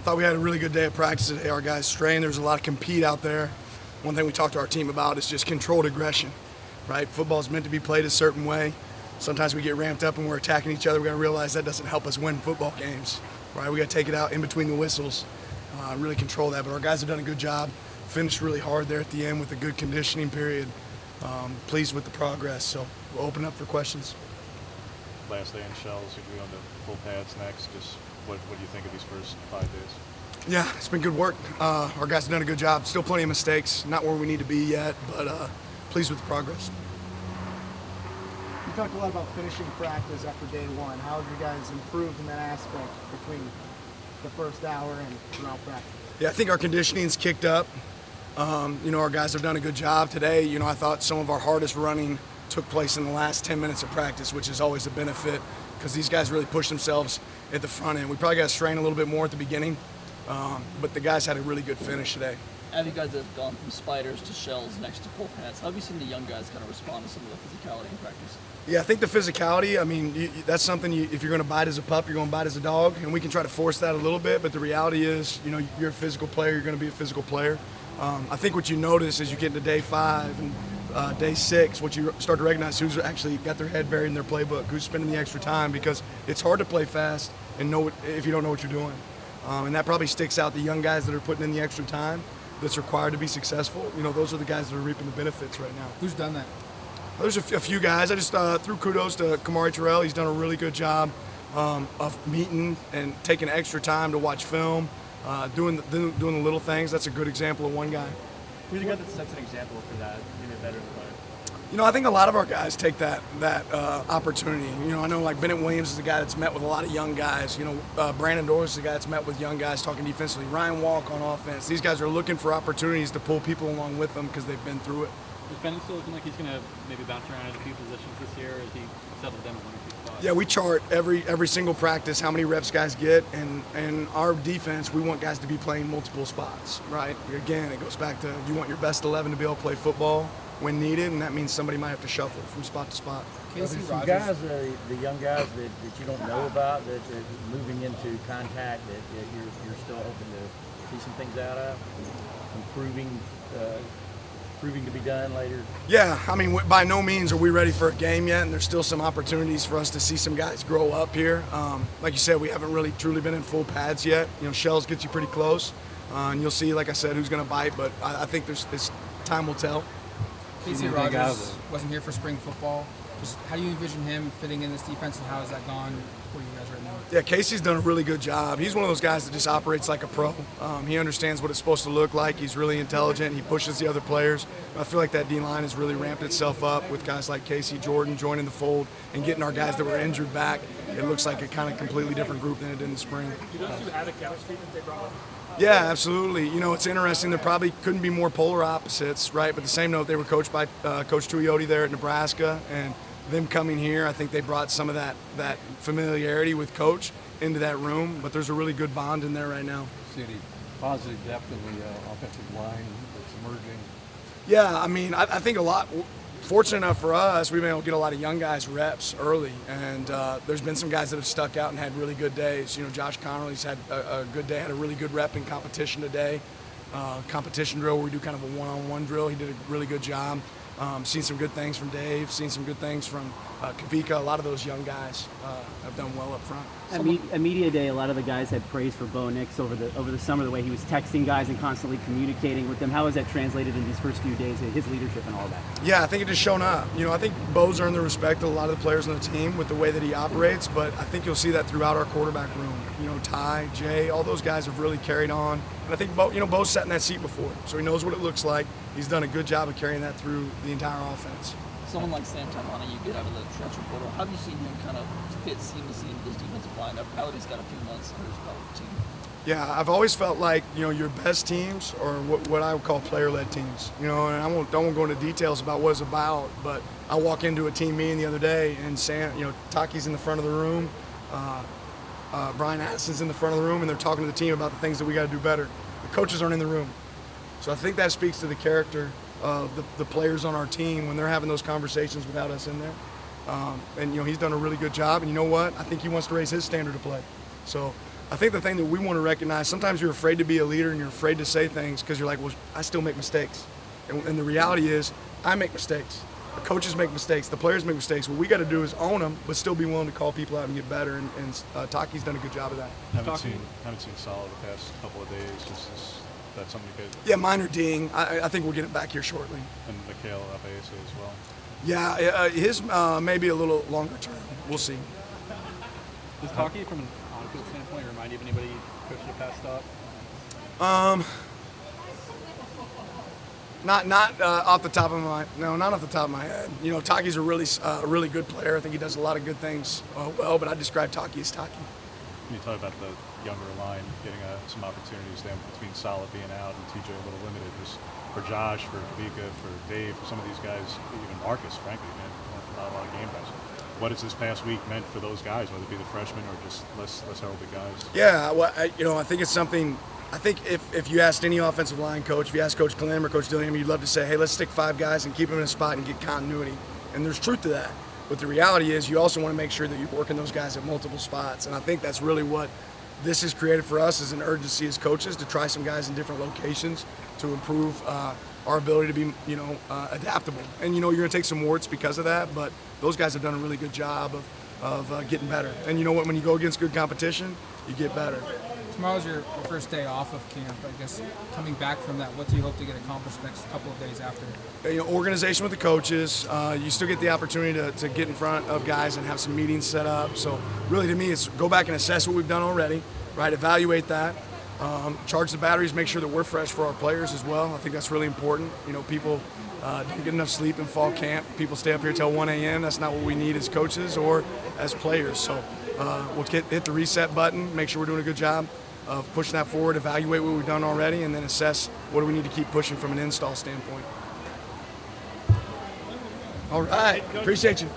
thought we had a really good day of practice today. Our guys trained. There's a lot of compete out there. One thing we talked to our team about is just controlled aggression, right? Football is meant to be played a certain way. Sometimes we get ramped up and we're attacking each other. We got to realize that doesn't help us win football games, right? We got to take it out in between the whistles, really control that. But our guys have done a good job. Finished really hard there at the end with a good conditioning period. Pleased with the progress. So we'll open up for questions. Last day in shells, you're going to full pads next. Just what do you think of these first 5 days? Yeah, it's been good work. Our guys have done a good job. Still plenty of mistakes. Not where we need to be yet, but pleased with the progress. You talked a lot about finishing practice after day one. How have you guys improved in that aspect between the first hour and throughout practice? Yeah, I think our conditioning's kicked up. Our guys have done a good job today. I thought some of our hardest running took place in the last 10 minutes of practice, which is always a benefit because these guys really push themselves at the front end. We probably got to strain a little bit more at the beginning, but the guys had a really good finish today. As you guys have gone from spiders to shells next to full pads, how have you seen the young guys kind of respond to some of the physicality in practice? Yeah, I think the physicality, that's something if you're going to bite as a pup, you're going to bite as a dog, and we can try to force that a little bit, but the reality is, you're a physical player, you're going to be a physical player. I think what you notice as you get into day 5 and day 6, what you start to recognize who's actually got their head buried in their playbook, who's spending the extra time, because it's hard to play fast and know if you don't know what you're doing. And that probably sticks out the young guys that are putting in the extra time that's required to be successul. Those are the guys that are reaping the benefits right now. Who's done that? There's a few guys. I just threw kudos to Kamari Terrell. He's done a really good job of meeting and taking extra time to watch film, doing the little things. That's a good example of one guy. Who's the guy that sets an example for that, being a better player? I think a lot of our guys take that opportunity. I know like Bennett Williams is a guy that's met with a lot of young guys. Brandon Doris is a guy that's met with young guys talking defensively. Ryan Walk on offense. These guys are looking for opportunities to pull people along with them because they've been through it. Is Bennett still looking like he's going to maybe bounce around at a few positions this year, or is he settled down at one or two spots? Yeah, we chart every single practice how many reps guys get, and our defense, we want guys to be playing multiple spots, right? Again, it goes back to you want your best 11 to be able to play football when needed, and that means somebody might have to shuffle from spot to spot. Are there some guys, the young guys that you don't know about, that moving into contact that you're still hoping to see some things out of, proving to be done later? Yeah, by no means are we ready for a game yet, and there's still some opportunities for us to see some guys grow up here. Like you said, we haven't really truly been in full pads yet. Shells gets you pretty close, and you'll see, like I said, who's going to bite, but I think time will tell. Casey Rogers wasn't here for spring football. Just how do you envision him fitting in this defense, and how has that gone for you guys right now? Yeah, Casey's done a really good job. He's one of those guys that just operates like a pro. He understands what it's supposed to look like. He's really intelligent. He pushes the other players. I feel like that D-line has really ramped itself up with guys like Casey Jordan joining the fold and getting our guys that were injured back. It looks like a kind of completely different group than it did in the spring. Do those two have a chemistry that they brought up? Yeah, absolutely. It's interesting. There probably couldn't be more polar opposites, right? But the same note, they were coached by Coach Tuioti there at Nebraska, and them coming here, I think they brought some of that familiarity with Coach into that room. But there's a really good bond in there right now. See any positive depth in the offensive line that's emerging? Yeah, I think a lot. Fortunate enough for us, we've been able to get a lot of young guys reps early, and there's been some guys that have stuck out and had really good days. Josh Connerly's had a good day, had a really good rep in competition today. Competition drill where we do kind of a one-on-one drill. He did a really good job. Seen some good things from Dave, seen some good things from Kavika. A lot of those young guys have done well up front. At Media Day, a lot of the guys had praise for Bo Nix over the summer, the way he was texting guys and constantly communicating with them. How has that translated in these first few days, his leadership and all that? Yeah, I think it just shown up. I think Bo's earned the respect of a lot of the players on the team with the way that he operates, but I think you'll see that throughout our quarterback room. Ty, Jay, all those guys have really carried on. And I think Bo's sat in that seat before, so he knows what it looks like. He's done a good job of carrying that through the entire offense. Someone like Sam Taimani, you get out of the transfer portal. How have you seen him kind of fit seamlessly into this defensive lineup now that he's got a few months under his belt with the team? Yeah, I've always felt like your best teams are what I would call player-led teams. And I won't go into details about what it's about, but I walk into a team meeting the other day and Sam, Taki's in the front of the room, Brian Addison's in the front of the room, and they're talking to the team about the things that we got to do better. The coaches aren't in the room, so I think that speaks to the character of the players on our team when they're having those conversations without us in there. And he's done a really good job. And you know what? I think he wants to raise his standard of play. So I think the thing that we want to recognize, sometimes you're afraid to be a leader and you're afraid to say things because you're like, well, I still make mistakes. And the reality is, I make mistakes. The coaches make mistakes. The players make mistakes. What we got to do is own them, but still be willing to call people out and get better. And Taki's done a good job of that. Haven't seen Solid the past couple of days. Is that something you could? Yeah, minor ding. I think we'll get it back here shortly. And Mikhail Abese as well. Yeah, his maybe a little longer term. We'll see. Does Taki, from an on-field standpoint, remind you of anybody you coached the past stop? Not off the top of my head. You know, Taki's a really good player. I think he does a lot of good things well, but I describe Taki as Taki. Can you talk about the younger line getting some opportunities then between Solid being out and TJ a little limited? Just for Josh, for Kavika, for Dave, for some of these guys, even Marcus, frankly, man, not a lot of game guys. What has this past week meant for those guys, whether it be the freshmen or just less heralded guys? Yeah, well, I think it's something. I think if you asked any offensive line coach, if you asked Coach Clem or Coach Dillingham, you'd love to say, hey, let's stick 5 guys and keep them in a spot and get continuity. And there's truth to that. But the reality is you also want to make sure that you're working those guys at multiple spots. And I think that's really what this has created for us, is an urgency as coaches to try some guys in different locations to improve our ability to be, adaptable. And, you're going to take some warts because of that, but those guys have done a really good job of getting better. And you know what? When you go against good competition, you get better. Tomorrow's your first day off of camp. I guess coming back from that, what do you hope to get accomplished next couple of days after? Organization with the coaches. You still get the opportunity to get in front of guys and have some meetings set up. So really, to me, it's go back and assess what we've done already, right? Evaluate that. Charge the batteries, make sure that we're fresh for our players as well. I think that's really important. People don't get enough sleep in fall camp. People stay up here till 1 a.m. That's not what we need as coaches or as players. So we'll hit the reset button, make sure we're doing a good job of pushing that forward, evaluate what we've done already, and then assess what do we need to keep pushing from an install standpoint. All right. Appreciate you.